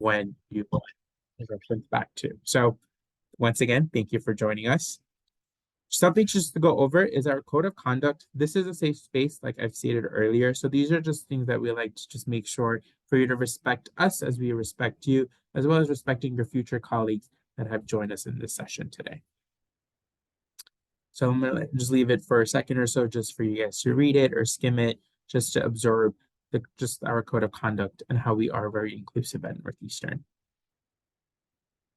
when you want reference back to. So once again, thank you for joining us. Something just to go over is our code of conduct. This is a safe space, like I've stated earlier. So these are just things that we like to just make sure for you to respect us as we respect you, as well as respecting your future colleagues that have joined us in this session today. So I'm going to just leave it for a second or so just for you guys to read it or skim it, just to observe just our code of conduct and how we are very inclusive at Northeastern.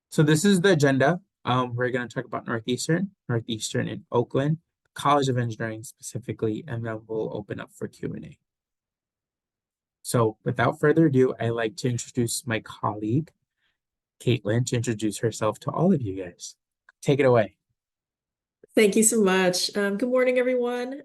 So this is the agenda. We're going to talk about Northeastern in Oakland, College of Engineering specifically, and then we'll open up for Q&A. So without further ado, I'd like to introduce my colleague, Caitlin, to introduce herself to all of you guys. Take it away. Thank you so much. Good morning, everyone.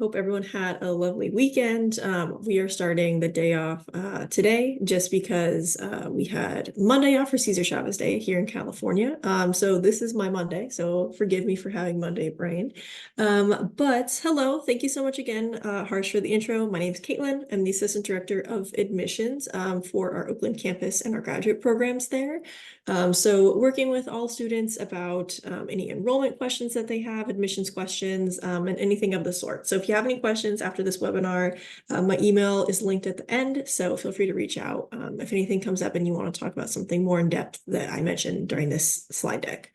Hope everyone had a lovely weekend. We are starting the day off today just because we had Monday off for Cesar Chavez Day here in California. So this is my Monday, so forgive me for having Monday brain. But hello, thank you so much again, Harsh, for the intro. My name is Caitlin. I'm the Assistant Director of Admissions for our Oakland campus and our graduate programs there. So working with all students about any enrollment questions that they have, admissions questions, and anything of the sort. So if you have any questions after this webinar, my email is linked at the end, so feel free to reach out if anything comes up and you want to talk about something more in depth that I mentioned during this slide deck.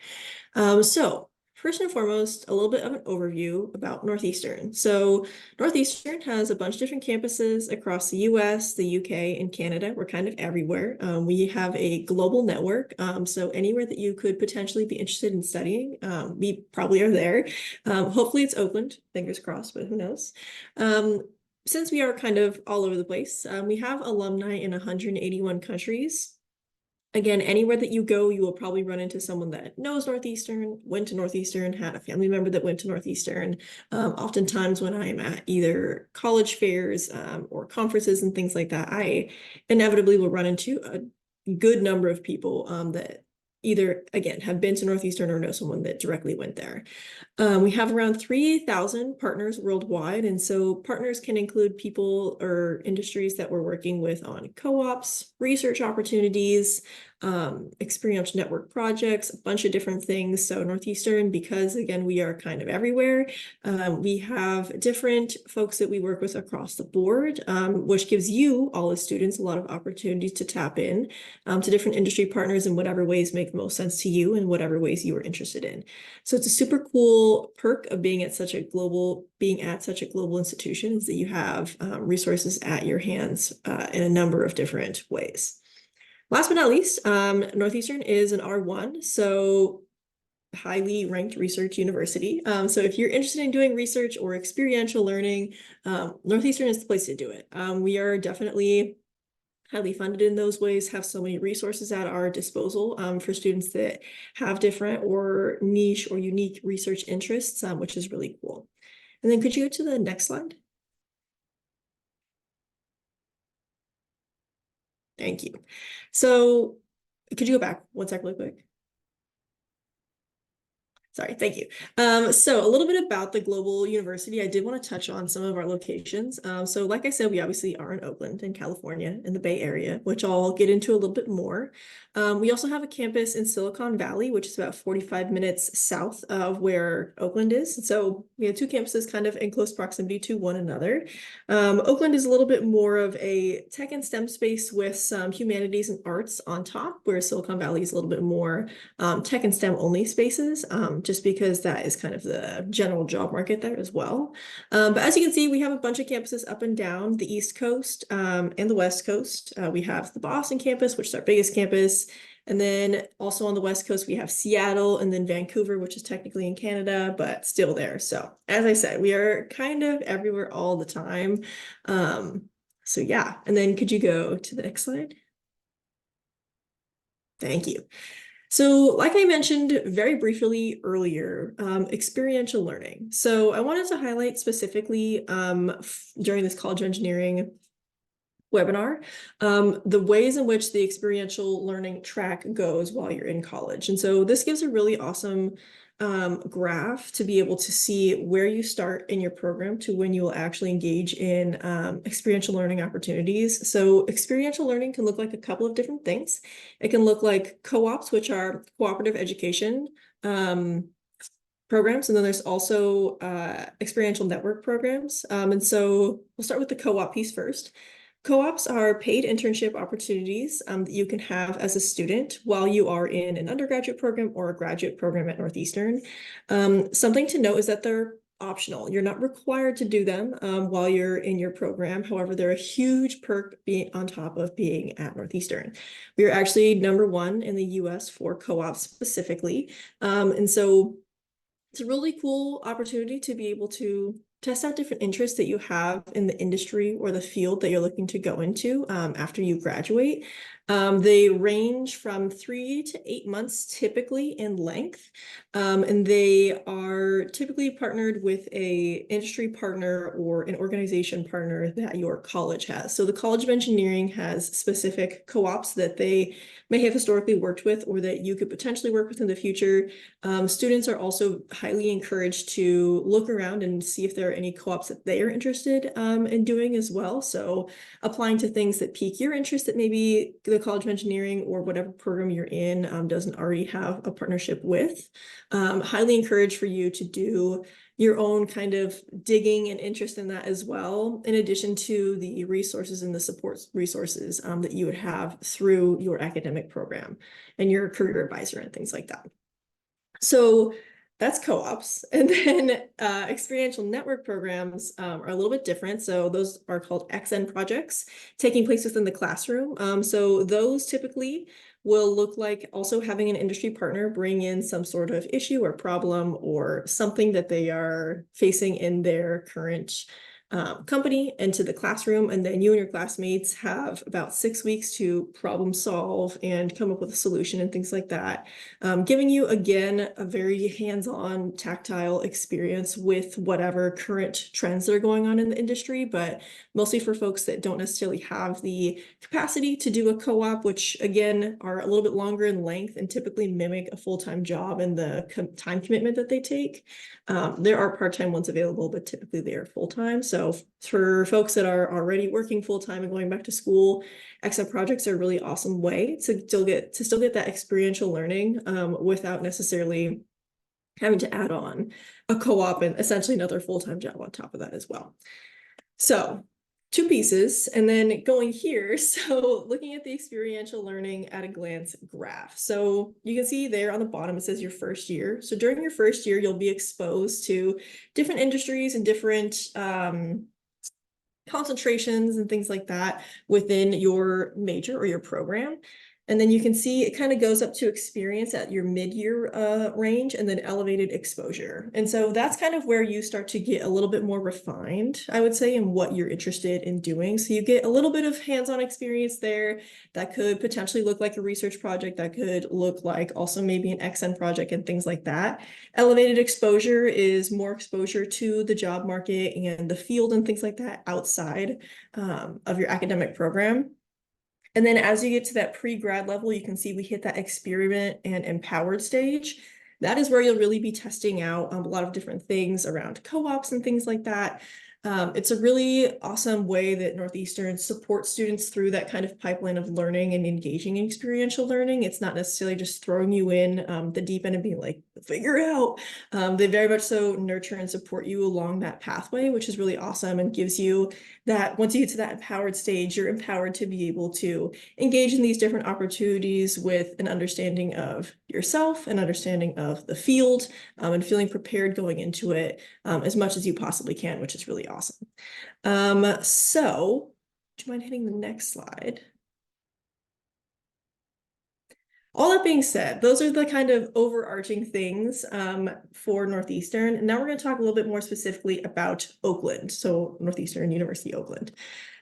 So first and foremost, a little bit of an overview about Northeastern. So Northeastern has a bunch of different campuses across the US, the UK, and Canada. We're kind of everywhere. We have a global network. So anywhere that you could potentially be interested in studying, we probably are there. Hopefully it's Oakland, fingers crossed, but who knows? Since we are kind of all over the place, we have alumni in 181 countries. Again, anywhere that you go, you will probably run into someone that knows Northeastern, went to Northeastern, had a family member that went to Northeastern. Oftentimes when I'm at either college fairs or conferences and things like that, I inevitably will run into a good number of people that either, again, have been to Northeastern or know someone that directly went there. We have around 3,000 partners worldwide, and so partners can include people or industries that we're working with on co-ops, research opportunities, experiential network projects, a bunch of different things. So Northeastern, because again, we are kind of everywhere, we have different folks that we work with across the board, which gives you, all as students, a lot of opportunities to tap in to different industry partners in whatever ways make most sense to you and whatever ways you are interested in. So it's a super cool perk of being at such a global institution is that you have resources at your hands in a number of different ways. Last but not least, Northeastern is an R1, so highly ranked research university. So if you're interested in doing research or experiential learning, Northeastern is the place to do it. We are definitely highly funded in those ways, have so many resources at our disposal for students that have different or niche or unique research interests, which is really cool. And then could you go to the next slide? Thank you. So could you go back one sec really quick? Sorry, thank you. So a little bit about the global university. I did want to touch on some of our locations. So like I said, we obviously are in Oakland in California in the Bay Area, which I'll get into a little bit more. We also have a campus in Silicon Valley, which is about 45 minutes south of where Oakland is. So we have two campuses kind of in close proximity to one another. Oakland is a little bit more of a tech and STEM space with some humanities and arts on top, where Silicon Valley is a little bit more tech and STEM only spaces, just because that is kind of the general job market there as well. But as you can see, we have a bunch of campuses up and down the East Coast and the West Coast. We have the Boston campus, which is our biggest campus. And then also on the West Coast, we have Seattle and then Vancouver, which is technically in Canada, but still there. So as I said, we are kind of everywhere all the time. So yeah, and then could you go to the next slide? Thank you. So like I mentioned very briefly earlier, experiential learning. So I wanted to highlight specifically during this college engineering webinar, the ways in which the experiential learning track goes while you're in college. And so this gives a really awesome graph to be able to see where you start in your program to when you will actually engage in experiential learning opportunities. So experiential learning can look like a couple of different things. It can look like co-ops, which are cooperative education programs, and then there's also experiential network programs. And so we'll start with the co-op piece first. Co-ops are paid internship opportunities that you can have as a student while you are in an undergraduate program or a graduate program at Northeastern. Something to note is that they're optional. You're not required to do them while you're in your program. However, they're a huge perk being on top of being at Northeastern. We are actually #1 in the US for co-ops specifically. And so it's a really cool opportunity to be able to test out different interests that you have in the industry or the field that you're looking to go into after you graduate. They range from 3 to 8 months typically in length, and they are typically partnered with a industry partner or an organization partner that your college has. So the College of Engineering has specific co-ops that they may have historically worked with or that you could potentially work with in the future. Students are also highly encouraged to look around and see if there are any co-ops that they are interested in doing as well. So applying to things that pique your interest that maybe the College of Engineering or whatever program you're in doesn't already have a partnership with. Highly encouraged for you to do your own kind of digging and interest in that as well, in addition to the resources and the support resources that you would have through your academic program and your career advisor and things like that. So that's co-ops. And then experiential network programs are a little bit different. So those are called XN projects taking place within the classroom. So those typically will look like also having an industry partner bring in some sort of issue or problem or something that they are facing in their current company into the classroom, and then you and your classmates have about 6 weeks to problem solve and come up with a solution and things like that, giving you again a very hands-on tactile experience with whatever current trends that are going on in the industry, but mostly for folks that don't necessarily have the capacity to do a co-op, which again are a little bit longer in length and typically mimic a full-time job and the time commitment that they take. There are part-time ones available, but typically they are full-time. So for folks that are already working full-time and going back to school, XM projects are a really awesome way to still get that experiential learning without necessarily having to add on a co-op and essentially another full-time job on top of that as well. So 2 pieces, and then going here, so looking at the experiential learning at a glance graph. So you can see there on the bottom, it says your first year. So during your first year, you'll be exposed to different industries and different concentrations and things like that within your major or your program. And then you can see it kind of goes up to experience at your mid-year range and then elevated exposure. And so that's kind of where you start to get a little bit more refined, I would say, in what you're interested in doing. So you get a little bit of hands-on experience there that could potentially look like a research project, that could look like also maybe an XN project and things like that. Elevated exposure is more exposure to the job market and the field and things like that outside of your academic program. And then as you get to that pre-grad level, you can see we hit that experiment and empowered stage. That is where you'll really be testing out a lot of different things around co-ops and things like that. It's a really awesome way that Northeastern supports students through that kind of pipeline of learning and engaging in experiential learning. It's not necessarily just throwing you in the deep end and being like, figure it out. They very much so nurture and support you along that pathway, which is really awesome and gives you that once you get to that empowered stage, you're empowered to be able to engage in these different opportunities with an understanding of yourself, an understanding of the field, and feeling prepared going into it as much as you possibly can, which is really awesome. So do you mind hitting the next slide? All that being said, those are the kind of overarching things for Northeastern. And now we're going to talk a little bit more specifically about Oakland, so Northeastern University Oakland.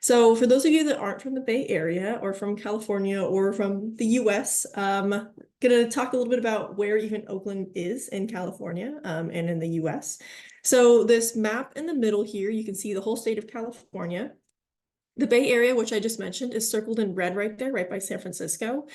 So for those of you that aren't from the Bay Area or from California or from the US, I'm going to talk a little bit about where even Oakland is in California and in the US. So this map in the middle here, you can see the whole state of California. The Bay Area, which I just mentioned, is circled in red right there, right by San Francisco.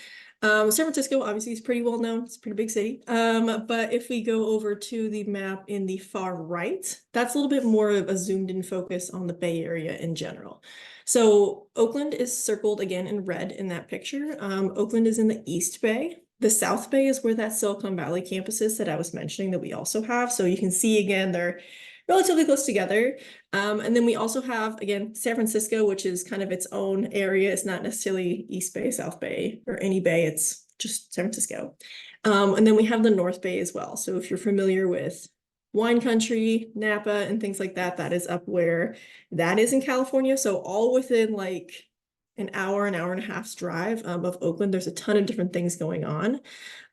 San Francisco obviously is pretty well known. It's a pretty big city. But if we go over to the map in the far right, that's a little bit more of a zoomed in focus on the Bay Area in general. So Oakland is circled again in red in that picture. Oakland is in the East Bay. The South Bay is where that Silicon Valley campus is that I was mentioning that we also have. So you can see again, they're relatively close together. And then we also have, again, San Francisco, which is kind of its own area. It's not necessarily East Bay, South Bay, or any bay. It's just San Francisco. And then we have the North Bay as well. So if you're familiar with wine country, Napa, and things like that, that is up where that is in California. So all within like an hour and a half's drive of Oakland, there's a ton of different things going on.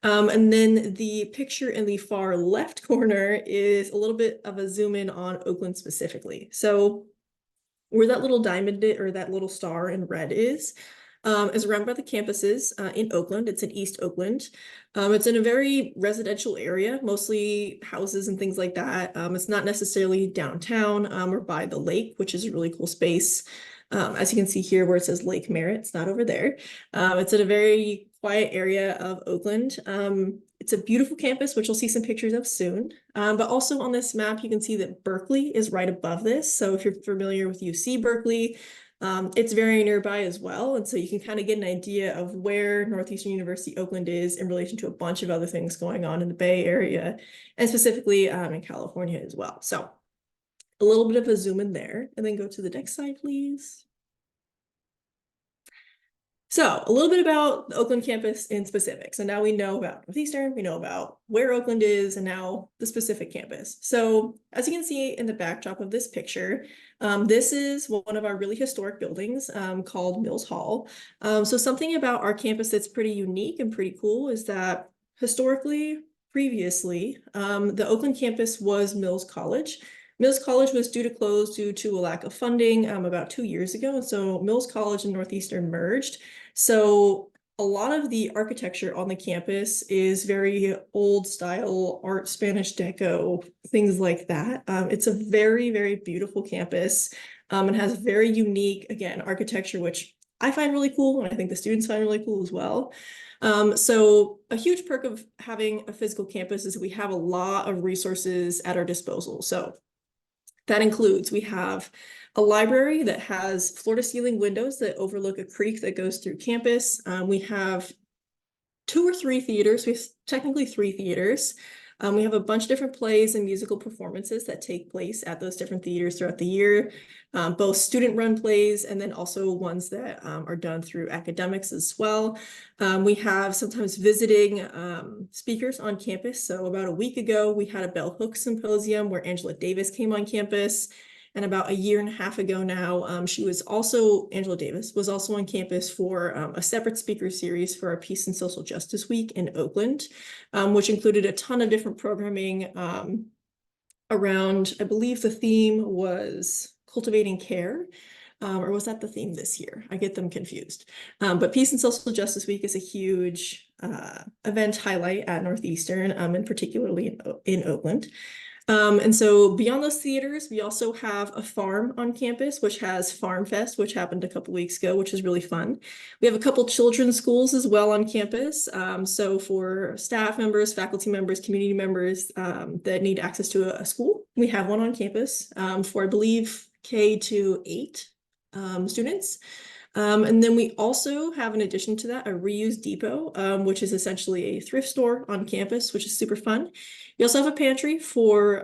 And then the picture in the far left corner is a little bit of a zoom in on Oakland specifically. So where that little diamond or that little star in red is around by the campuses in Oakland. It's in East Oakland. It's in a very residential area, mostly houses and things like that. It's not necessarily downtown or by the lake, which is a really cool space. As you can see here where it says Lake Merritt, it's not over there. It's in a very quiet area of Oakland. It's a beautiful campus, which you'll see some pictures of soon. But also on this map, you can see that Berkeley is right above this. So if you're familiar with UC Berkeley, it's very nearby as well. And so you can kind of get an idea of where Northeastern University Oakland is in relation to a bunch of other things going on in the Bay Area and specifically in California as well. So a little bit of a zoom in there and then go to the next slide, please. So a little bit about the Oakland campus in specific. So now we know about Northeastern, we know about where Oakland is, and now the specific campus. So as you can see in the backdrop of this picture, this is one of our really historic buildings called Mills Hall. So something about our campus that's pretty unique and pretty cool is that historically, previously, the Oakland campus was Mills College. Mills College was due to close due to a lack of funding about 2 years ago. And so Mills College and Northeastern merged. So a lot of the architecture on the campus is very old style art, Spanish Deco, things like that. It's a very, very beautiful campus. It has very unique, again, architecture, which I find really cool. And I think the students find really cool as well. So a huge perk of having a physical campus is we have a lot of resources at our disposal. So that includes, we have a library that has floor-to-ceiling windows that overlook a creek that goes through campus. We have 2 or 3 theaters. We have technically 3 theaters. We have a bunch of different plays and musical performances that take place at those different theaters throughout the year, both student-run plays and then also ones that are done through academics as well. We have sometimes visiting speakers on campus. So about a week ago, we had a Bell Hooks Symposium where Angela Davis came on campus. And about 1.5 years ago now, Angela Davis was also on campus for a separate speaker series for our Peace and Social Justice Week in Oakland, which included a ton of different programming around, I believe the theme was cultivating care, or was that the theme this year? I get them confused. But Peace and Social Justice Week is a huge event highlight at Northeastern, and particularly in Oakland. And so beyond those theaters, we also have a farm on campus, which has Farm Fest, which happened a couple weeks ago, which is really fun. We have a couple children's schools as well on campus. So for staff members, faculty members, community members that need access to a school, we have one on campus for, I believe, K-8 students. And then we also have, in addition to that, a reuse depot, which is essentially a thrift store on campus, which is super fun. We also have a pantry for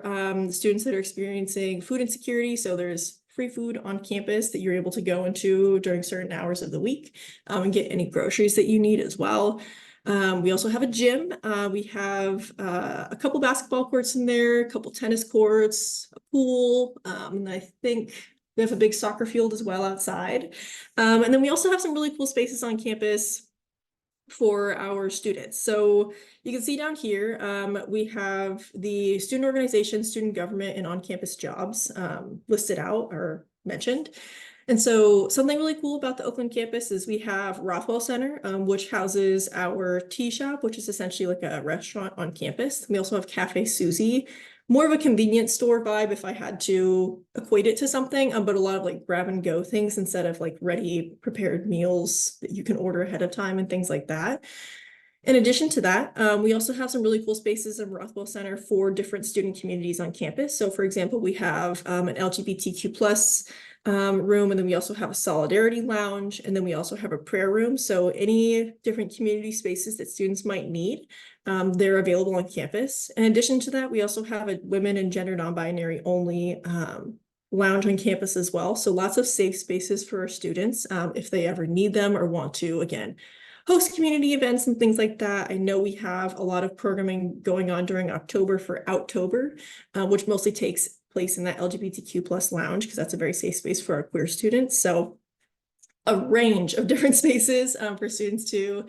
students that are experiencing food insecurity. So there's free food on campus that you're able to go into during certain hours of the week and get any groceries that you need as well. We also have a gym. We have a couple basketball courts in there, a couple tennis courts, a pool, and I think we have a big soccer field as well outside. And then we also have some really cool spaces on campus for our students. So you can see down here, we have the student organization, student government, and on-campus jobs listed out or mentioned. And so something really cool about the Oakland campus is we have Rothwell Center, which houses our tea shop, which is essentially like a restaurant on campus. We also have Cafe Susie, more of a convenience store vibe if I had to equate it to something, but a lot of like grab and go things instead of like ready prepared meals that you can order ahead of time and things like that. In addition to that, we also have some really cool spaces in Rothwell Center for different student communities on campus. So for example, we have an LGBTQ plus room, and then we also have a solidarity lounge, and then we also have a prayer room. So any different community spaces that students might need, they're available on campus. In addition to that, we also have a women and gender non-binary only lounge on campus as well. So lots of safe spaces for our students if they ever need them or want to, again, host community events and things like that. I know we have a lot of programming going on during October for Outtober, which mostly takes place in that LGBTQ plus lounge because that's a very safe space for our queer students. So a range of different spaces for students to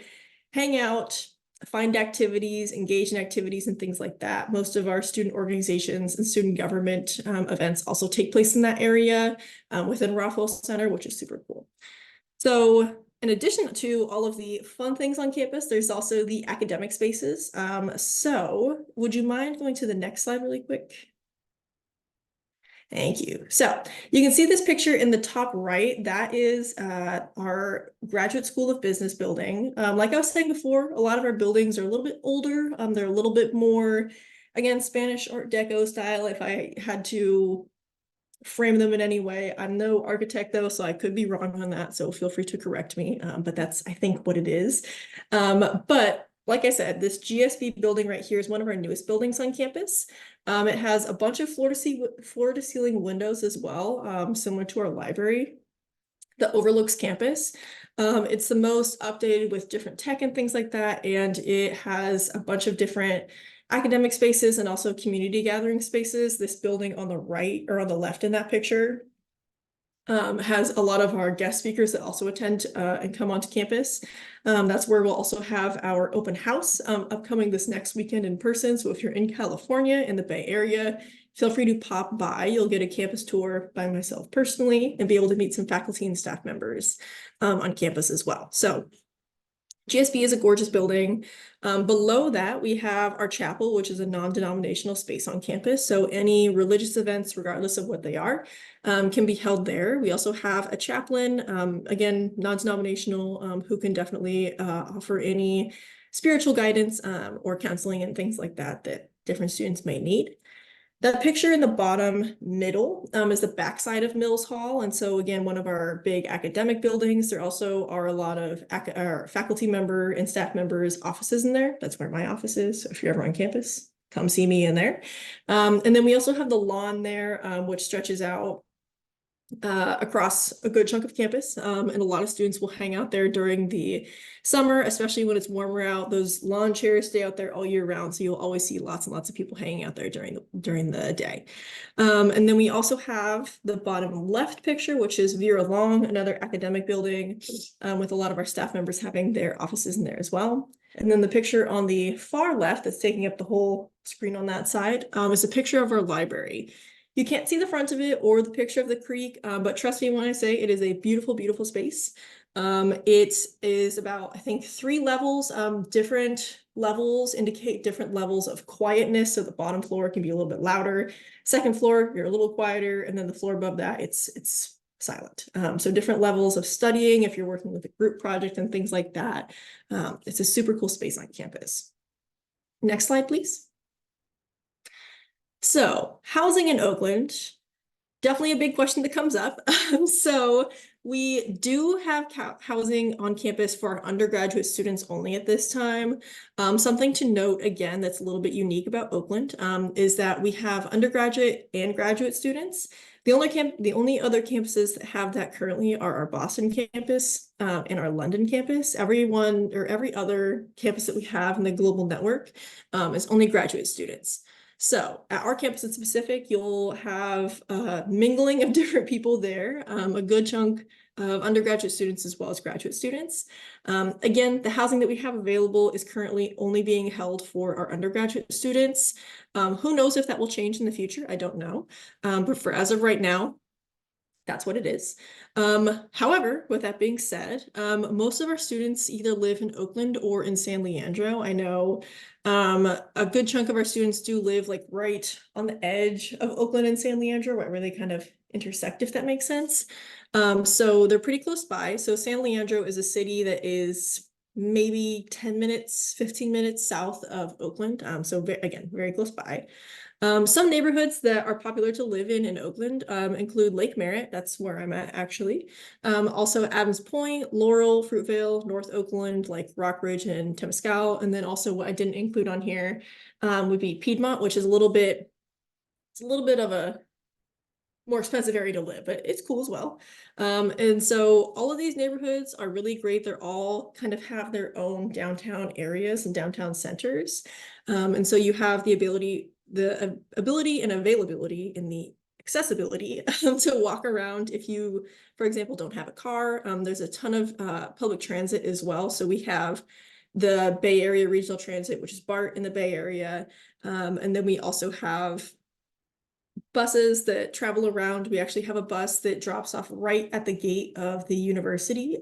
hang out, find activities, engage in activities and things like that. Most of our student organizations and student government events also take place in that area within Rothwell Center, which is super cool. So in addition to all of the fun things on campus, there's also the academic spaces. So would you mind going to the next slide really quick? Thank you. So you can see this picture in the top right. That is our Graduate School of Business building. Like I was saying before, a lot of our buildings are a little bit older. They're a little bit more, again, Spanish Art Deco style. If I had to frame them in any way, I'm no architect though, so I could be wrong on that. So feel free to correct me. But that's, I think, what it is. But like I said, this GSB building right here is one of our newest buildings on campus. It has a bunch of floor to ceiling windows as well, similar to our library that overlooks campus. It's the most updated with different tech and things like that. And it has a bunch of different academic spaces and also community gathering spaces. This building on the right or on the left in that picture has a lot of our guest speakers that also attend and come onto campus. That's where we'll also have our open house upcoming this next weekend in person. So if you're in California, in the Bay Area, feel free to pop by. You'll get a campus tour by myself personally and be able to meet some faculty and staff members on campus as well. So GSB is a gorgeous building. Below that, we have our chapel, which is a non-denominational space on campus. So any religious events, regardless of what they are, can be held there. We also have a chaplain, again, non-denominational, who can definitely offer any spiritual guidance or counseling and things like that that different students may need. That picture in the bottom middle is the backside of Mills Hall. And so again, one of our big academic buildings. There also are a lot of faculty member and staff members' offices in there. That's where my office is. So if you're ever on campus, come see me in there. And then we also have the lawn there, which stretches out across a good chunk of campus. And a lot of students will hang out there during the summer, especially when it's warmer out. Those lawn chairs stay out there all year round. So you'll always see lots and lots of people hanging out there during the day. And then we also have the bottom left picture, which is Vera Long, another academic building with a lot of our staff members having their offices in there as well. And then the picture on the far left that's taking up the whole screen on that side is a picture of our library. You can't see the front of it or the picture of the creek, but trust me when I say it is a beautiful, beautiful space. It is about, I think, 3 levels. Different levels indicate different levels of quietness. So the bottom floor can be a little bit louder. Second floor, you're a little quieter. And then the floor above that, it's silent. So different levels of studying if you're working with a group project and things like that. It's a super cool space on campus. Next slide, please. So housing in Oakland, definitely a big question that comes up. So we do have housing on campus for our undergraduate students only at this time. Something to note, again, that's a little bit unique about Oakland is that we have undergraduate and graduate students. The only other campuses that have that currently are our Boston campus and our London campus. Every other campus that we have in the global network is only graduate students. So at our campus in specific, you'll have mingling of different people there, a good chunk of undergraduate students as well as graduate students. Again, the housing that we have available is currently only being held for our undergraduate students. Who knows if that will change in the future? I don't know. But for as of right now, That's what it is. However, with that being said, most of our students either live in Oakland or in San Leandro. I know a good chunk of our students do live like right on the edge of Oakland and San Leandro, where they kind of intersect, if that makes sense. So they're pretty close by. So San Leandro is a city that is maybe 10 minutes, 15 minutes south of Oakland. So again, very close by. Some neighborhoods that are popular to live in Oakland include Lake Merritt, that's where I'm at actually. Also Adams Point, Laurel, Fruitvale, North Oakland, like Rockridge and Temescal. And then also what I didn't include on here would be Piedmont, which is a little bit of a more expensive area to live, but it's cool as well. And so all of these neighborhoods are really great. They're all kind of have their own downtown areas and downtown centers. And so you have the ability and availability and the accessibility to walk around if you, for example, don't have a car. There's a ton of public transit as well. So we have the Bay Area Regional Transit, which is BART in the Bay Area. And then we also have buses that travel around. We actually have a bus that drops off right at the gate of the university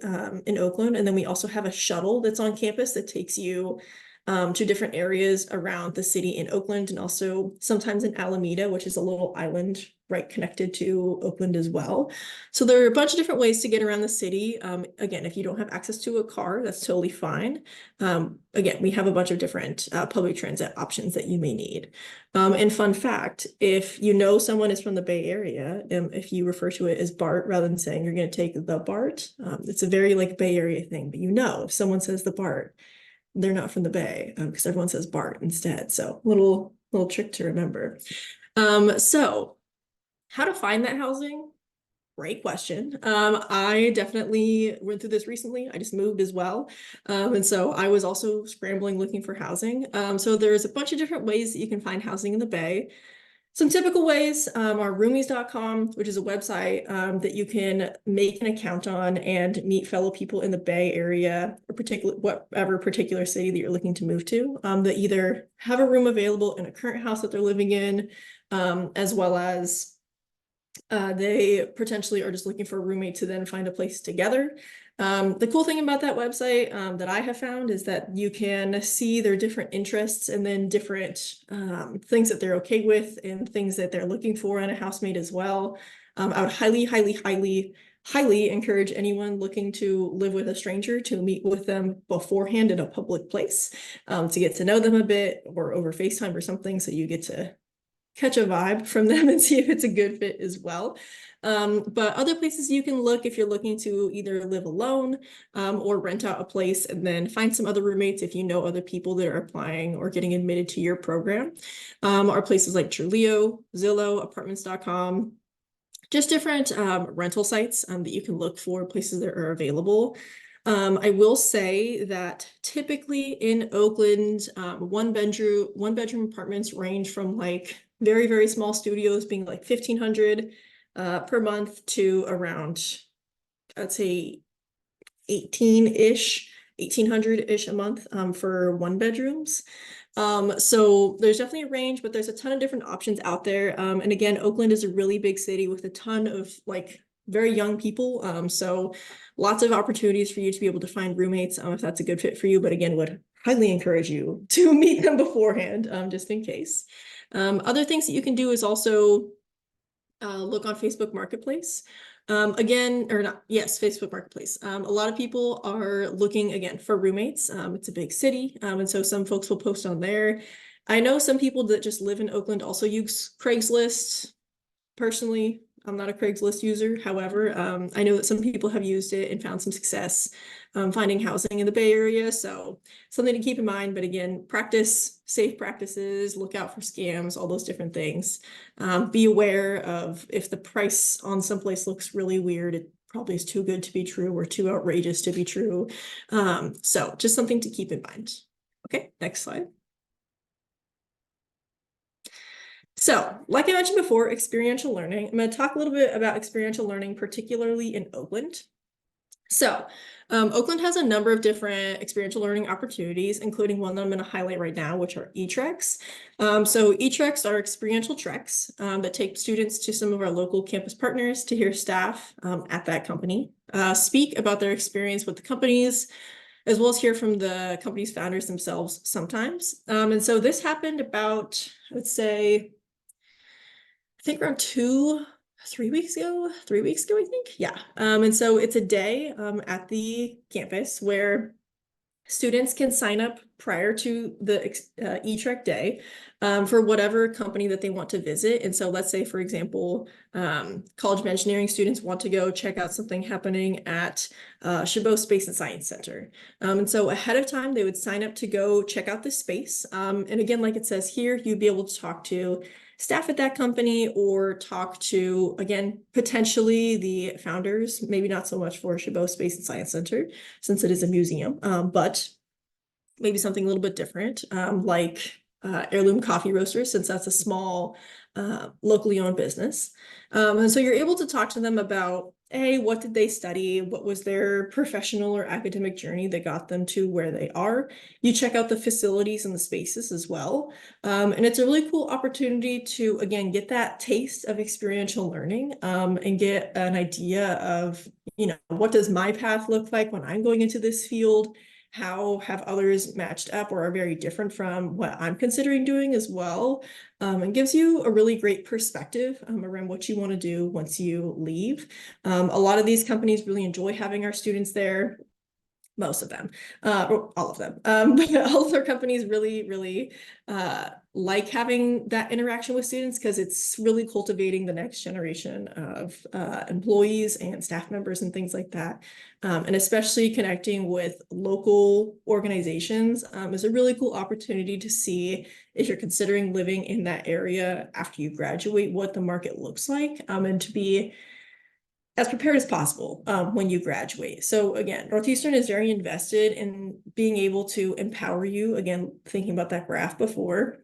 in Oakland. And then we also have a shuttle that's on campus that takes you to different areas around the city in Oakland, and also sometimes in Alameda, which is a little island right connected to Oakland as well. So there are a bunch of different ways to get around the city. Again, if you don't have access to a car, that's totally fine. Again, we have a bunch of different public transit options that you may need. And fun fact, if you know someone is from the Bay Area, if you refer to it as BART rather than saying you're going to take the BART, it's a very like Bay Area thing, but if someone says the BART, they're not from the Bay because everyone says BART instead. So little trick to remember. So how to find that housing? Great question. I definitely went through this recently. I just moved as well. And so I was also scrambling looking for housing. So there's a bunch of different ways that you can find housing in the Bay. Some typical ways are roomies.com, which is a website that you can make an account on and meet fellow people in the Bay Area or whatever particular city that you're looking to move to that either have a room available in a current house that they're living in, as well as they potentially are just looking for a roommate to then find a place together. The cool thing about that website that I have found is that you can see their different interests and then different things that they're okay with and things that they're looking for in a housemate as well. I would highly encourage anyone looking to live with a stranger to meet with them beforehand in a public place to get to know them a bit or over FaceTime or something, so you get to catch a vibe from them and see if it's a good fit as well. But other places you can look if you're looking to either live alone or rent out a place and then find some other roommates if you know other people that are applying or getting admitted to your program are places like Trulia, Zillow, apartments.com, just different rental sites that you can look for, places that are available. I will say that typically in Oakland, one bedroom apartments range from like very, very small studios being like 1,500 per month to around, I'd say 1,800-ish a month for one bedrooms. So there's definitely a range, but there's a ton of different options out there. And again, Oakland is a really big city with a ton of like very young people. So lots of opportunities for you to be able to find roommates if that's a good fit for you. But again, would highly encourage you to meet them beforehand, just in case. Other things that you can do is also look on Facebook Marketplace. Facebook Marketplace. A lot of people are looking again for roommates. It's a big city, and so some folks will post on there. I know some people that just live in Oakland also use Craigslist. Personally, I'm not a Craigslist user. However, I know that some people have used it and found some success finding housing in the Bay Area. So something to keep in mind. But again, practice safe practices, look out for scams, all those different things. Be aware of if the price on someplace looks really weird, it probably is too good to be true or too outrageous to be true. So just something to keep in mind. Okay, next slide. So, like I mentioned before, experiential learning. I'm going to talk a little bit about experiential learning, particularly in Oakland. So, Oakland has a number of different experiential learning opportunities, including one that I'm going to highlight right now, which are e-treks. So e-treks are experiential treks that take students to some of our local campus partners to hear staff at that company speak about their experience with the companies, as well as hear from the company's founders themselves sometimes. And so this happened about, I would say, I think around 3 weeks ago, 3 weeks ago, I think. Yeah. And so it's a day at the campus where students can sign up prior to the e-trek day for whatever company that they want to visit. And so let's say, for example, College of Engineering students want to go check out something happening at Chabot Space and Science Center. And so ahead of time, they would sign up to go check out this space. And again, like it says here, you'd be able to talk to staff at that company or talk to, again, potentially the founders, maybe not so much for Chabot Space and Science Center, since it is a museum, but maybe something a little bit different, like Heirloom Coffee Roasters, since that's a small locally owned business. And so you're able to talk to them about, hey, what did they study? What was their professional or academic journey that got them to where they are? You check out the facilities and the spaces as well. And it's a really cool opportunity to, again, get that taste of experiential learning and get an idea of, what does my path look like when I'm going into this field? How have others matched up or are very different from what I'm considering doing as well? And gives you a really great perspective around what you want to do once you leave. A lot of these companies really enjoy having our students there. Most of them, or all of them, but all of their companies really like having that interaction with students because it's really cultivating the next generation of employees and staff members and things like that. And especially connecting with local organizations is a really cool opportunity to see if you're considering living in that area after you graduate, what the market looks like, and to be as prepared as possible when you graduate. So again, Northeastern is very invested in being able to empower you, again, thinking about that graph before,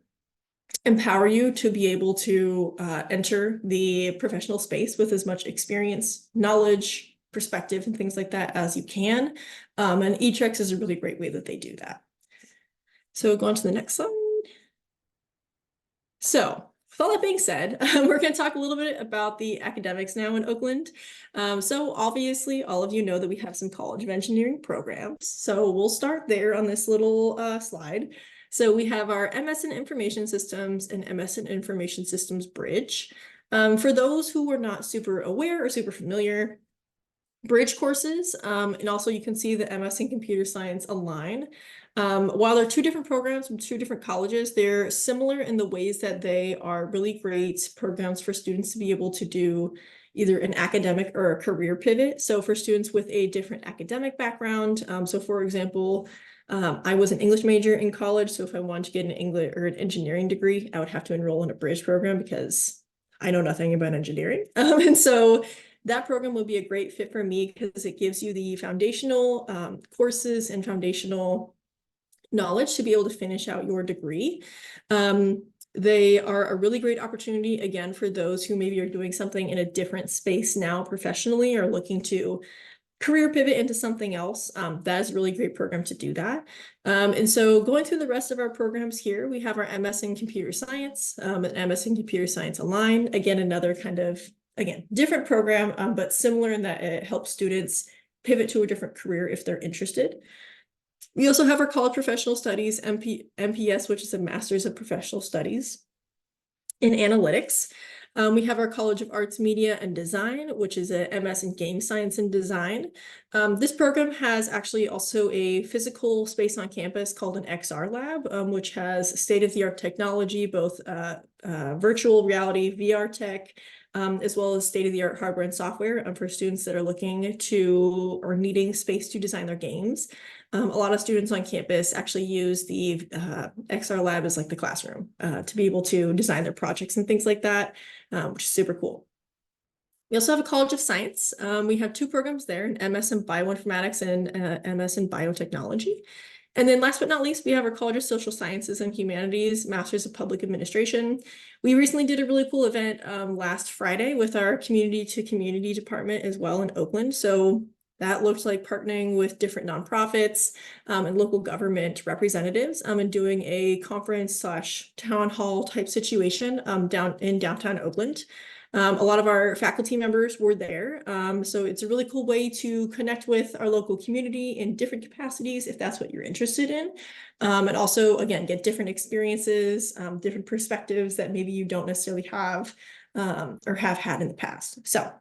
empower you to be able to enter the professional space with as much experience, knowledge, perspective, and things like that as you can. And e-treks is a really great way that they do that. So go on to the next slide. So with all that being said, we're going to talk a little bit about the academics now in Oakland. So obviously, all of you know that we have some College of Engineering programs. So we'll start there on this little slide. So we have our MS in Information Systems and MS in Information Systems Bridge. For those who were not super aware or super familiar, bridge courses, and also you can see the MS in Computer Science align. While they're two different programs from two different colleges, they're similar in the ways that they are really great programs for students to be able to do either an academic or a career pivot. So for students with a different academic background, so for example, I was an English major in college, so if I wanted to get an English or an engineering degree, I would have to enroll in a bridge program because I know nothing about engineering. And so that program would be a great fit for me because it gives you the foundational courses and foundational knowledge to be able to finish out your degree. They are a really great opportunity, again, for those who maybe are doing something in a different space now professionally or looking to career pivot into something else. That is a really great program to do that. And so going through the rest of our programs here, we have our MS in Computer Science and MS in Computer Science Align. Again, another kind of, again, different program, but similar in that it helps students pivot to a different career if they're interested. We also have our College Professional Studies, MPS, which is a Master's of Professional Studies in Analytics. We have our College of Arts, Media, and Design, which is a MS in Game Science and Design. This program has actually also a physical space on campus called an XR Lab, which has state-of-the-art technology, both virtual reality, VR tech, as well as state-of-the-art hardware and software for students that are looking to or needing space to design their games. A lot of students on campus actually use the XR Lab as like the classroom to be able to design their projects and things like that, which is super cool. We also have a College of Science. We have two programs there, an MS in Bioinformatics and MS in Biotechnology. And then last but not least, we have our College of Social Sciences and Humanities, Masters of Public Administration. We recently did a really cool event last Friday with our community to community department as well in Oakland. So That looked like partnering with different nonprofits and local government representatives and doing a conference/town hall type situation down in downtown Oakland. A lot of our faculty members were there. So it's a really cool way to connect with our local community in different capacities if that's what you're interested in. And also, again, get different experiences, different perspectives that maybe you don't necessarily have or have had in the past. So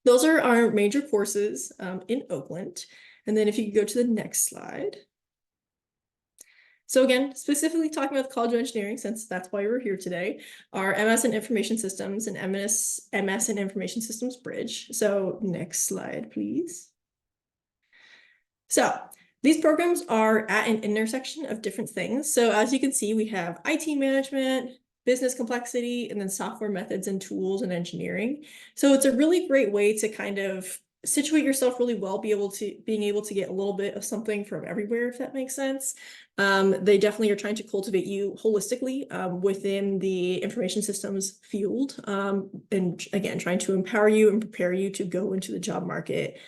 those are our major courses in Oakland. And then if you could go to the next slide. So again, specifically talking about the College of Engineering, since that's why we're here today, our MS in Information Systems and MS in Information Systems Bridge. So next slide, please. So these programs are at an intersection of different things. So as you can see, we have IT management, business complexity, and then software methods and tools and engineering. So it's a really great way to kind of situate yourself really well, being able to get a little bit of something from everywhere, if that makes sense. They definitely are trying to cultivate you holistically within the information systems field. And again, trying to empower you and prepare you to go into the job market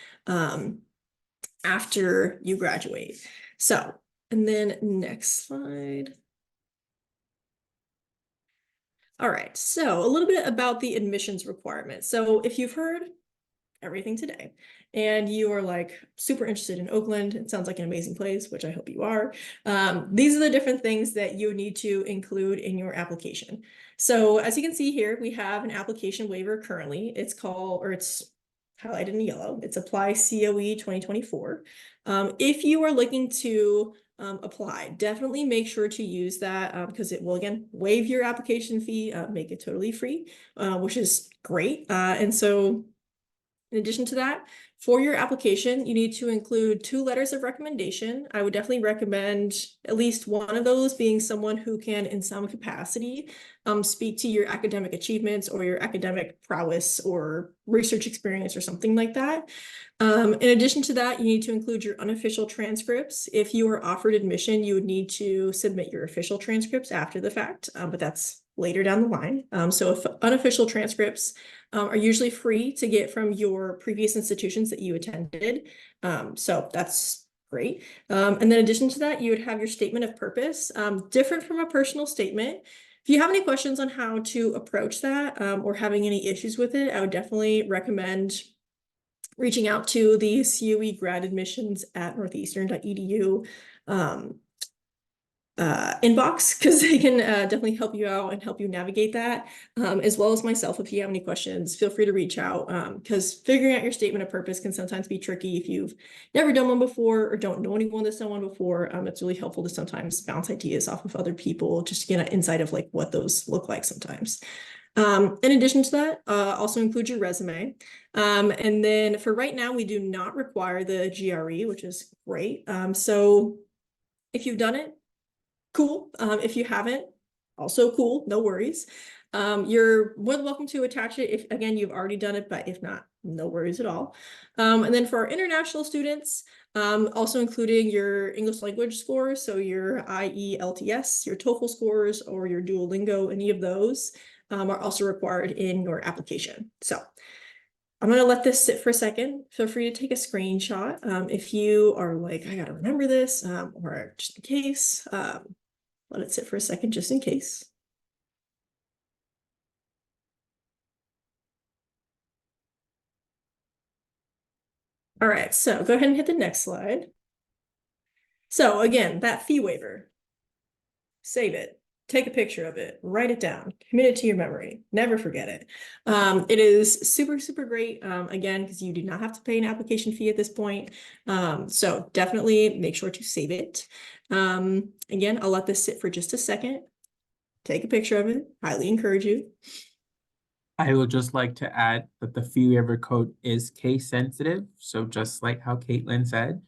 after you graduate. So, and then next slide. All right, so a little bit about the admissions requirements. So if you've heard everything today and you are like super interested in Oakland, it sounds like an amazing place, which I hope you are. These are the different things that you need to include in your application. So as you can see here, we have an application waiver currently. It's highlighted in yellow. It's Apply COE 2024. If you are looking to apply, definitely make sure to use that because it will, again, waive your application fee, make it totally free, which is great. And so in addition to that, for your application, you need to include 2 letters of recommendation. I would definitely recommend at least one of those being someone who can, in some capacity, speak to your academic achievements or your academic prowess or research experience or something like that. In addition to that, you need to include your unofficial transcripts. If you are offered admission, you would need to submit your official transcripts after the fact, but that's later down the line. So if unofficial transcripts are usually free to get from your previous institutions that you attended. So that's great. And then in addition to that, you would have your statement of purpose, different from a personal statement. If you have any questions on how to approach that or having any issues with it, I would definitely recommend reaching out to the COE grad admissions at northeastern.edu inbox because they can definitely help you out and help you navigate that, as well as myself. If you have any questions, feel free to reach out because figuring out your statement of purpose can sometimes be tricky if you've never done one before or don't know anyone that's done one before. It's really helpful to sometimes bounce ideas off of other people just to get an insight of like what those look like sometimes. In addition to that, also include your resume. And then for right now, we do not require the GRE, which is great. So if you've done it, cool. If you haven't, also cool, no worries. You're more than welcome to attach it if, again, you've already done it, but if not, no worries at all. And then for our international students, also including your English language scores, so your IELTS, your TOEFL scores, or your Duolingo, any of those are also required in your application. So I'm going to let this sit for a second. Feel free to take a screenshot if you are like, I got to remember this, or just in case. Let it sit for a second just in case. All right, so go ahead and hit the next slide. So again, that fee waiver, save it, take a picture of it, write it down, commit it to your memory, never forget it. It is super, super great, again, because you do not have to pay an application fee at this point. So definitely make sure to save it. Again, I'll let this sit for just a second. Take a picture of it, highly encourage you. I would just like to add that the fee waiver code is case sensitive. So just like how Caitlin said,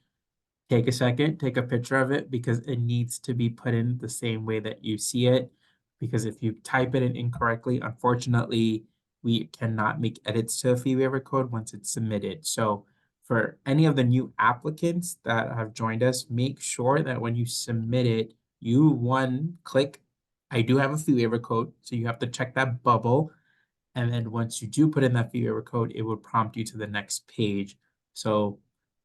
take a second, take a picture of it because it needs to be put in the same way that you see it. Because if you type it in incorrectly, unfortunately, we cannot make edits to a fee waiver code once it's submitted. So for any of the new applicants that have joined us, make sure that when you submit it, you click, I do have a fee waiver code. So you have to check that bubble. And then once you do put in that fee waiver code, it will prompt you to the next page. So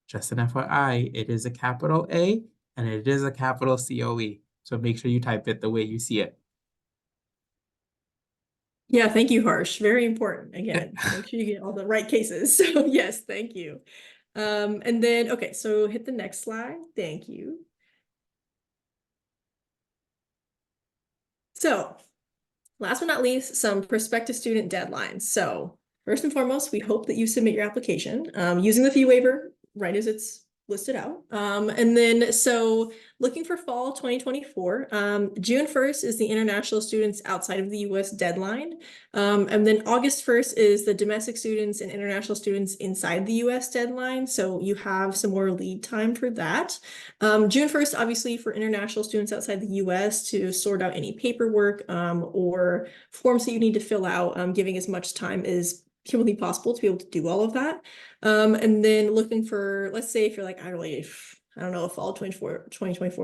Just an FYI, it is a capital A and it is a capital COE. So make sure you type it the way you see it. Yeah, thank you, Harsh. Very important. Again, make sure you get all the right cases. So yes, thank you. And then, okay, so hit the next slide. Thank you. So last but not least, some prospective student deadlines. So first and foremost, we hope that you submit your application using the fee waiver right as it's listed out. And then so looking for fall 2024, June 1st is the international students outside of the US deadline. And then August 1st is the domestic students and international students inside the US deadline. So you have some more lead time for that. June 1st, obviously, for international students outside the US to sort out any paperwork or forms that you need to fill out, giving as much time as humanly possible to be able to do all of that. And then looking for, let's say if you're like, I don't know if fall 2024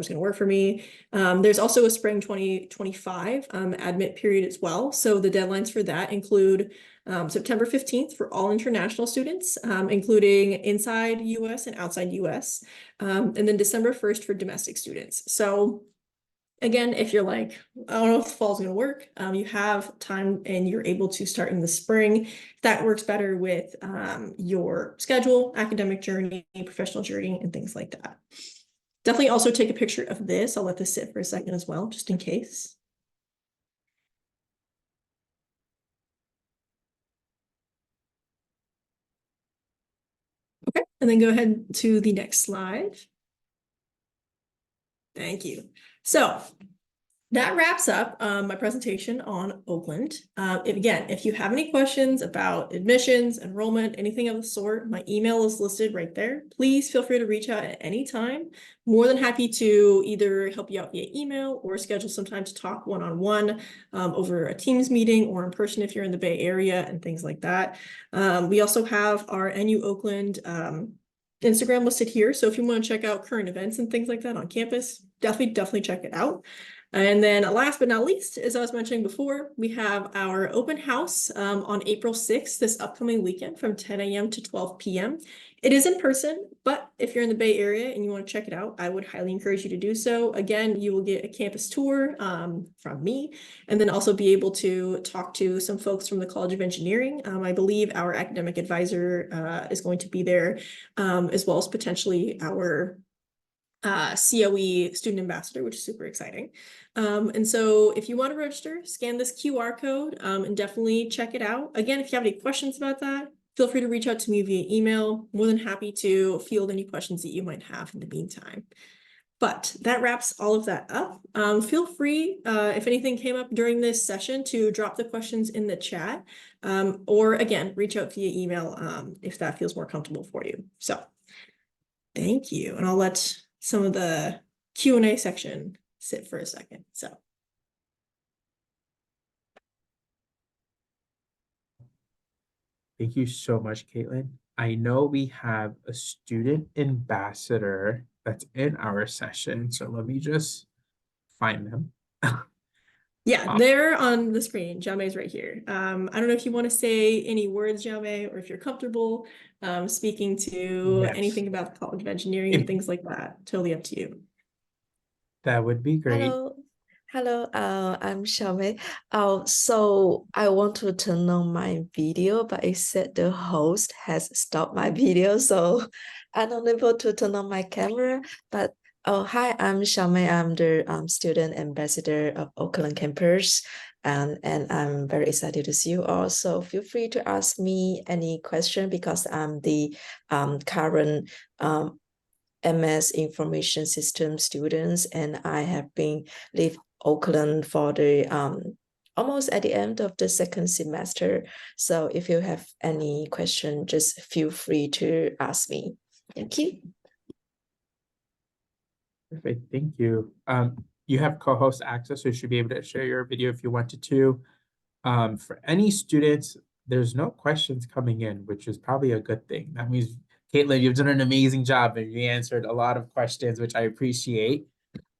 is going to work for me. There's also a spring 2025 admit period as well. So the deadlines for that include September 15th for all international students, including inside US and outside US, and then December 1st for domestic students. So again, if you're like, I don't know if fall's going to work, you have time and you're able to start in the spring. That works better with your schedule, academic journey, professional journey, and things like that. Definitely also take a picture of this. I'll let this sit for a second as well, just in case. Okay, and then go ahead to the next slide. Thank you. So that wraps up my presentation on Oakland. If you have any questions about admissions, enrollment, anything of the sort, my email is listed right there. Please feel free to reach out at any time. More than happy to either help you out via email or schedule some time to talk one-on-one over a Teams meeting or in person if you're in the Bay Area and things like that. We also have our NU Oakland Instagram listed here. So if you want to check out current events and things like that on campus, definitely check it out. And then last but not least, as I was mentioning before, we have our open house on April 6th, this upcoming weekend from 10 a.m. to 12 p.m. It is in person, but if you're in the Bay Area and you want to check it out, I would highly encourage you to do so. Again, you will get a campus tour from me, and then also be able to talk to some folks from the College of Engineering. I believe our academic advisor is going to be there, as well as potentially our COE student ambassador, which is super exciting. And so if you want to register, scan this QR code and definitely check it out. Again, if you have any questions about that, feel free to reach out to me via email. More than happy to field any questions that you might have in the meantime. But that wraps all of that up. Feel free, if anything came up during this session, to drop the questions in the chat, or again, reach out via email if that feels more comfortable for you. So thank you. And I'll let some of the Q&A section sit for a second. So Thank you so much, Caitlin. I know we have a student ambassador that's in our session, so let me just find them. yeah, they're on the screen. Jaume's right here. I don't know if you want to say any words, Jaume, or if you're comfortable speaking to Yes. anything about the College of Engineering and things like that. Totally up to you. That would be great. Hello, I'm Xiaomei. So I want to turn on my video, but it said the host has stopped my video, so I'm unable to turn on my camera. But hi, I'm Xiaomei. I'm the student ambassador of Oakland campus, and I'm very excited to see you all. So feel free to ask me any question because I'm the current MS Information System students, and I have been leave Oakland for the almost at the end of the second semester. So if you have any question, just feel free to ask me. Thank you. Perfect, thank you. You have co-host access, so you should be able to share your video if you wanted to. For any students, there's no questions coming in, which is probably a good thing. That means, Caitlin, you've done an amazing job and you answered a lot of questions, which I appreciate.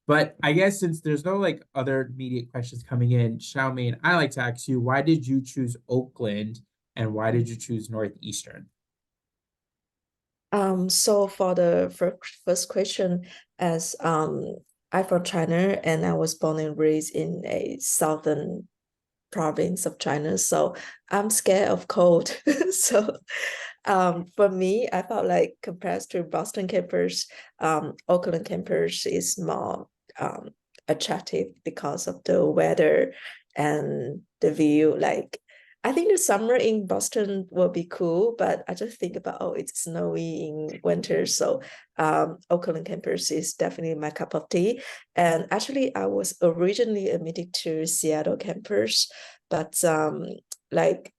But I guess since there's no like other immediate questions coming in, Xiaoming, I like to ask you, why did you choose Oakland and why did you choose Northeastern? So for the first question, as I'm from China and I was born and raised in a southern province of China, so I'm scared of cold. So for me, I felt like compared to Boston campus, Oakland campus is more attractive because of the weather and the view. Like I think the summer in Boston will be cool, but I just think about, oh, it's snowy in winter. So Oakland campus is definitely my cup of tea. And actually, I was originally admitted to Seattle campus, but like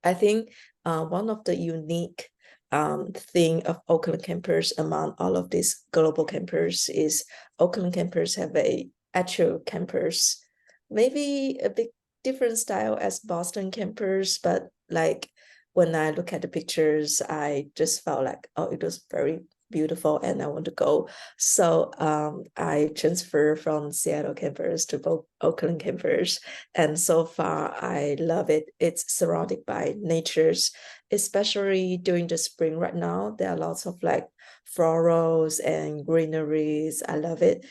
I think one of the unique thing of Oakland campus among all of these global campus is Oakland campus have a actual campus, maybe a bit different style as Boston campus, but like when I look at the pictures, I just felt like, oh, it was very beautiful and I want to go. So I transferred from Seattle campus to Oakland campus. And so far, I love it. It's surrounded by natures, especially during the spring right now. There are lots of like florals and greeneries. I love it.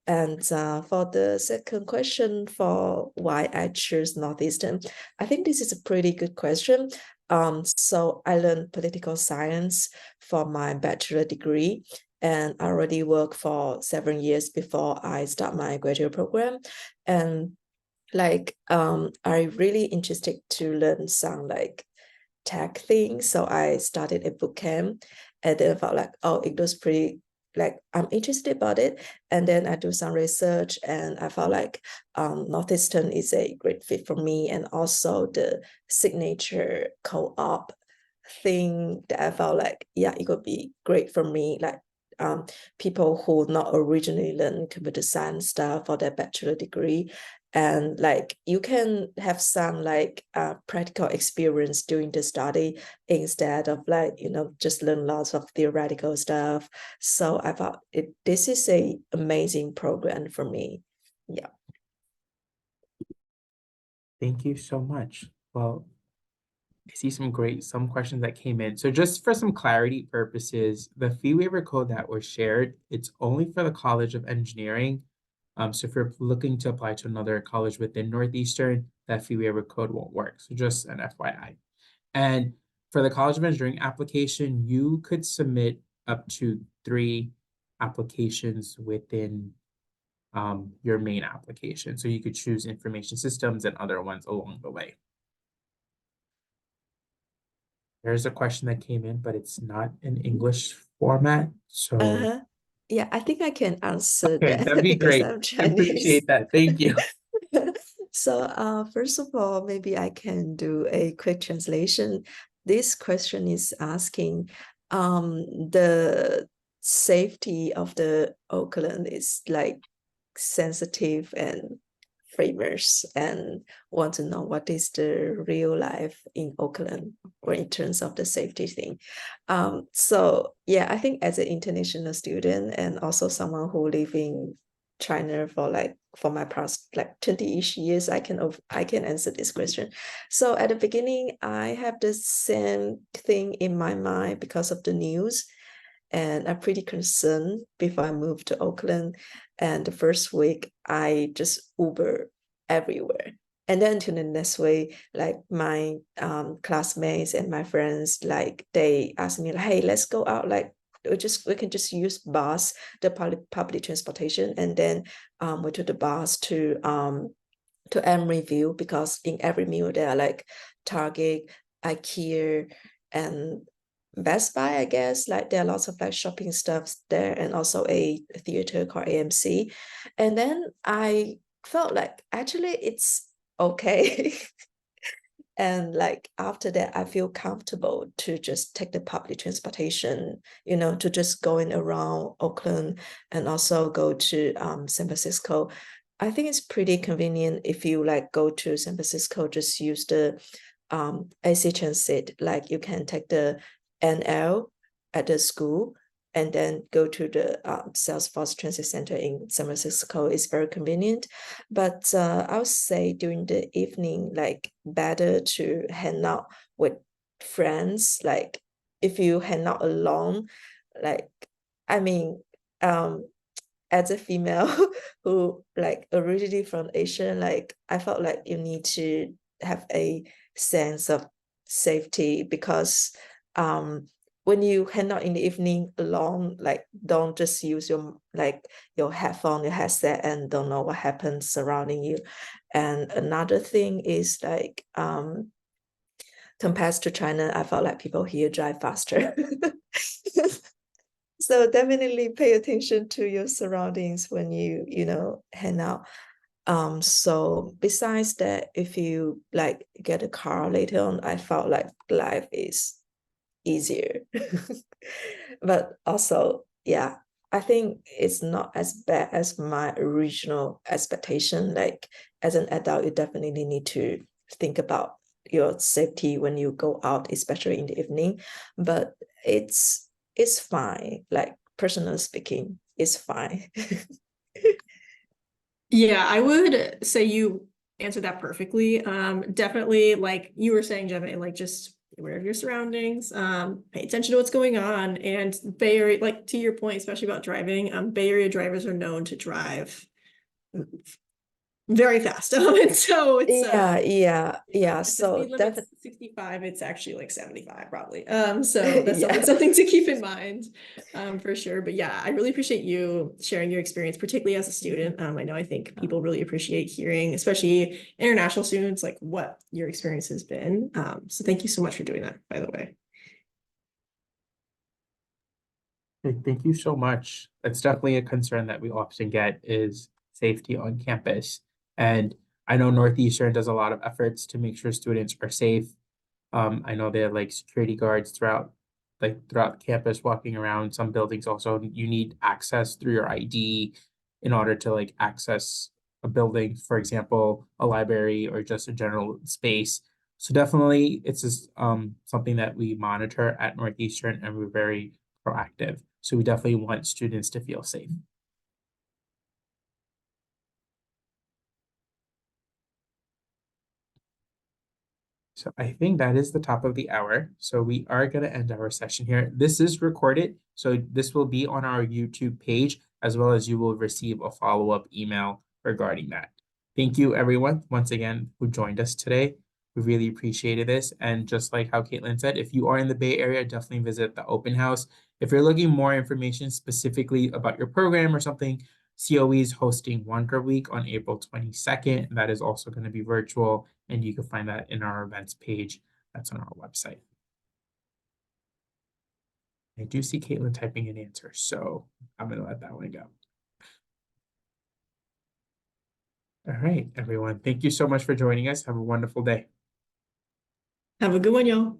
And for the second question for why I choose Northeastern, I think this is a pretty good question. So I learned political science for my bachelor degree, and I already worked for 7 years before I start my graduate program. And like I really interested to learn some like tech things. So I started a boot camp and then I felt like, oh, it was pretty like I'm interested about it. And then I do some research and I felt like Northeastern is a great fit for me. And also the signature co-op thing that I felt like, yeah, it could be great for me. Like people who not originally learn computer science stuff for their bachelor degree, and like you can have some like practical experience during the study instead of like just learn lots of theoretical stuff. So I thought this is a amazing program for me. Yeah. Thank you so much. Well, I see some questions that came in. So just for some clarity purposes, the fee waiver code that was shared, it's only for the College of Engineering. So if you're looking to apply to another college within Northeastern, that fee waiver code won't work. So just an FYI. And for the College of Engineering application, you could submit up to 3 applications within your main application. So you could choose information systems and other ones along the way. There's a question that came in, but it's not in English format. So Yeah, I think I can answer okay, that that'd be because great. I'm I Chinese. appreciate that. Thank you. So first of all, maybe I can do a quick translation. This question is asking the safety of the Oakland is like sensitive and famous and want to know what is the real life in Oakland or in terms of the safety thing. So yeah, I think as an international student and also someone who live in China for my past like 20-ish years, I can answer this question. So at the beginning, I have the same thing in my mind because of the news. And I'm pretty concerned before I moved to Oakland. And the first week, I just Uber everywhere. And then to the next week, like my classmates and my friends, like they asked me, like, hey, let's go out. Like we can just use bus, the public transportation. And then we took the bus to Emeryville because in every meal there are like Target, IKEA, and Best Buy, I guess. Like there are lots of like shopping stuffs there and also a theater called AMC. And then I felt like actually it's okay. And like after that, I feel comfortable to just take the public transportation, to just going around Oakland and also go to San Francisco. I think it's pretty convenient if you like go to San Francisco, just use the AC transit. Like you can take the NL at the school and then go to the Salesforce Transit Center in San Francisco. Is very convenient. But I would say during the evening, like better to hang out with friends, like if you hang out alone, like, I mean, as a female who like originally from Asia, like I felt like you need to have a sense of safety because when you hang out in the evening alone, like don't just use your headphone, your headset, and don't know what happens surrounding you. And another thing is like compared to China, I felt like people here drive faster. So definitely pay attention to your surroundings when you know, hang out. So besides that, if you like get a car later on, I felt like life is easier. But also, yeah, I think it's not as bad as my original expectation. Like as an adult, you definitely need to think about your safety when you go out, especially in the evening. But it's fine. Like personally speaking, it's fine. Yeah, I would say you answered that perfectly. Definitely, like you were saying, Gemma, like just aware of your surroundings, pay attention to what's going on. And Bay Area, like to your point, especially about driving, Bay Area drivers are known to drive very fast. And so it's Yeah. if the So speed limit's definitely, 65, it's actually like 75 probably. So that's yeah. something to keep in mind, for sure. But yeah, I really appreciate you sharing your experience, particularly as a student. I think people really appreciate hearing, especially international students, like what your experience has been. So thank you so much for doing that, by the way. Thank you so much. That's definitely a concern that we often get is safety on campus. And I know Northeastern does a lot of efforts to make sure students are safe. I know they have like security guards throughout campus walking around. Some buildings also you need access through your ID in order to like access a building, for example, a library or just a general space. So definitely it's just something that we monitor at Northeastern and we're very proactive. So we definitely want students to feel safe. So I think that is the top of the hour. So we are going to end our session here. This is recorded, so this will be on our YouTube page, as well as you will receive a follow-up email regarding that. Thank you, everyone, once again, who joined us today. We really appreciated this. And just like how Caitlin said, if you are in the Bay Area, definitely visit the open house. If you're looking more information specifically about your program or something, COE is hosting Wonder Week on April 22nd. That is also going to be virtual, and you can find that in our events page that's on our website. I do see Caitlin typing an answer, so I'm going to let that one go. All right, everyone. Thank you so much for joining us. Have a wonderful day. Have a good one, y'all.